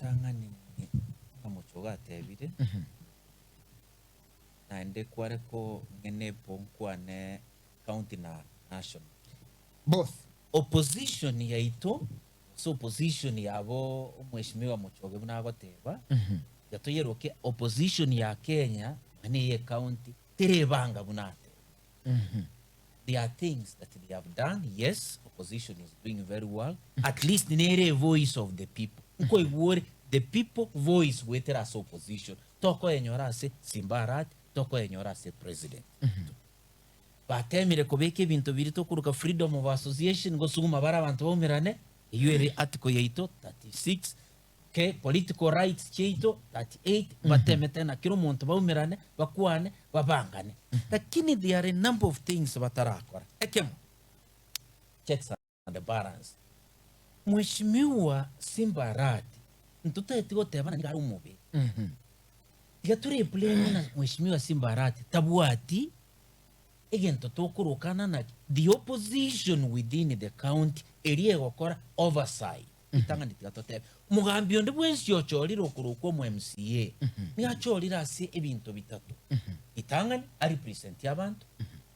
tangani amuchoga tebire naende kwareko ngene ponkwane county na national both opposition yaito so opposition yabo umweshimiwa Muchoge bunagoteba yatoyeroke opposition ya Kenya ani ye county terebanga bunate. There are things that they have done. Yes, opposition is doing very well. At least nere voice of the people. The people voice wetera as opposition. Toko enyora se Simbarat, toko enyora se president. Batemire kubeke bintu birito kuruka freedom of association go suguma bara abantu bomirane. Iyo article yaito 36 ke political rights cheito 38 batemete na kiro muntu bomirane bakwane babangane. Lakini there are a number of things batarakora. Ekemo checks and the balance. Mheshimiwa Simbarat ntuta etigo tebana ni garumubi. Gaturi blame na Mheshimiwa Simbarat tabuati egento tokurukana na the opposition within the county area gokora oversight. Itanga nitatote mugambi onde bwensi yochoriro kuruko mu MCA ni achorira ase ebintu bitatu itanga ari present yabantu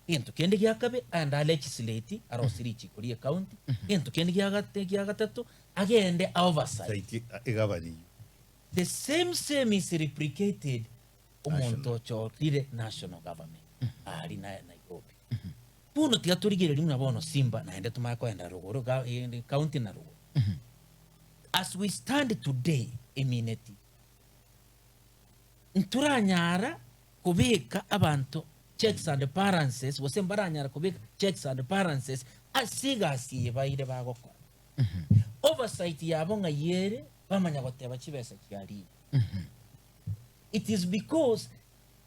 into kende gyakabe and legislate arosiri chikuri county into kende gyagatatu agende oversight egabari the same is replicated umuntu chorire national government ari na Nairobi puno tigaturigire rimwe abono Simba naende tumako enda ruguru county na ruguru. As we stand today, emineti, nturanyara kubika abantu checks and balances, wasembaranyara kubika checks and balances, asigasiye baire bagokora. Oversight yabo nga yere bamanya goteba kibesa kyali. It is because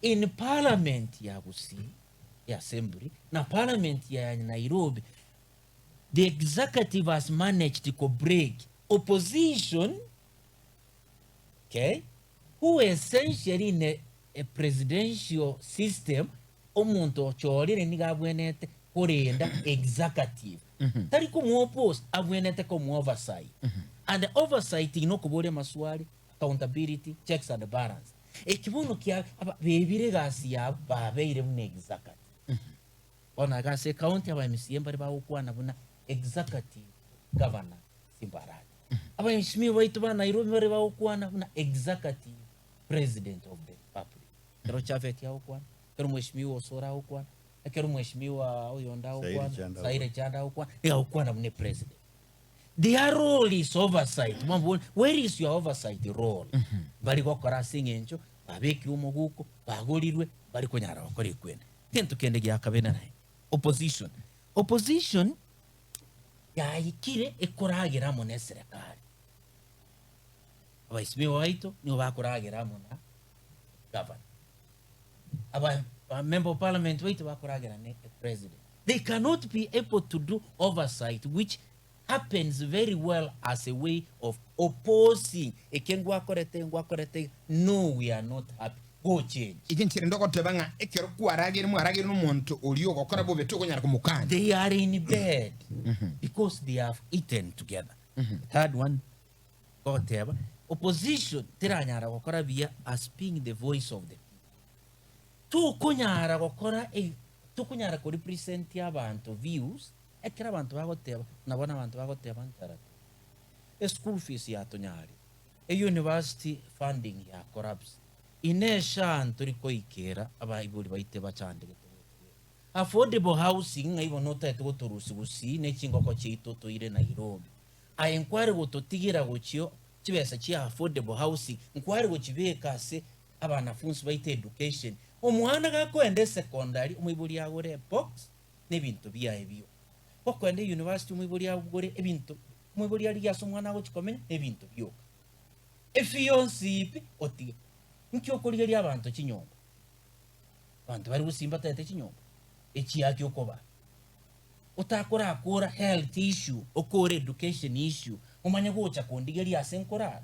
in parliament ya Busi, ya assembly, na parliament ya Nairobi, the executive has managed to break opposition, okay, who essentially in a presidential system, omuntu chorire nigabwenete korenda executive. Tari komu oppose abwenete komu oversight. And the oversight ino kubore maswali, accountability, checks and balance. Ekibono kya bebire gasi ya babeire mu executive. Ona gase county aba MCA bari bawukwana buna executive governor Simbarat. Aba mheshimiwa waitu ba Nairobi bari bawukwana buna executive president of the republic. Kero Chafet ya ukwana, kero mheshimiwa Osora ukwana, kero mheshimiwa Oyonda ukwana, Saire Chanda ukwana, ya ukwana bune president. Their role is oversight. Where is your oversight role? Bari gokora singencho, babeki umuguko, bagurirwe, bari konyara bakore kwene. Tento kende gyakabena naye. Opposition ya ikire ekoragira mu neserekali. Abaisimiwa waitu ni bakoragira mu na governor. Aba member of parliament waitu bakoragira ne president. They cannot be able to do oversight, which happens very well as a way of opposing. Ekengwa korete, no, we are not happy. Go change. Ikinchire ndoko tebanga ekero kuaragire mu aragire n'umuntu oliyo gokora bo beto konyara kumukanya. They are in bed because they have eaten together. Third one, go teba. Opposition teranyara gokora via as being the voice of the people. Tu konyara gokora tu konyara ko represent abantu views ekera abantu bagoteba nabona abantu bagoteba ntaratu. School fees ya tonyari. University funding ya corrupts. Inesha nturiko ikera abayibuli bayite bacandike. Affordable housing ngayibo nota etugo turusi gusi nekingoko cyito toire Nairobi. Ayenkware gototigira gochyo kibesa kya affordable housing nkware gokibeka se abana funsi bayite education. Omwana gakwende secondary umuyibuli yagore box nebintu bya ebyo. Okwende university umuyibuli yagore ebintu umuyibuli yali yasomwana go kikomenya ebintu byo. Efiyonsipi otiga nkyo koliga lya abantu kinyombo. Abantu bari gusimba tete kinyombo. Ekiyaki okoba. Utakora akora health issue, okore education issue, umanya gocha kondiga lya senkora.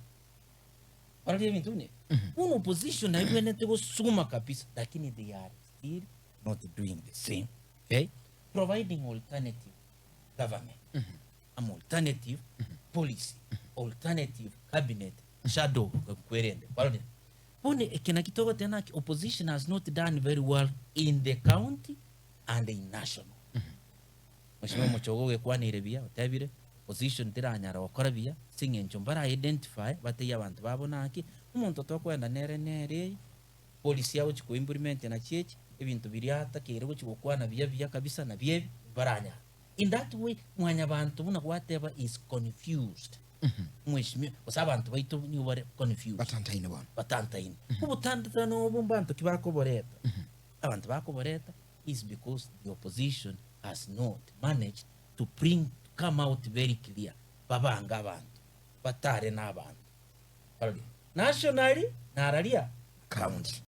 Bari bintu ne. Uno position na ibene tego suma kabisa, lakini they are still not doing the same. Okay? Providing alternative government. Alternative policy, alternative cabinet shadow kwerende barone bone ekena kitogo tena opposition has not done very well in the county and in national. Mheshimiwa Muchogo kwanire bia otabire opposition tiranyara okora bia singencho bara identify bate abantu babonaki umuntu tokwenda nere polisi yao chiko implement na chechi ebintu biriata kere chiko kwana bia kabisa na bie baranya. In that way mwanya abantu buna whatever is confused. Mheshimiwa osaba abantu baitu ni were confused batantaine ubutandata no bombantu kibako boreta abantu bako boreta is because the opposition has not managed to come out very clear babanga abantu batare n'abantu nationally naralia county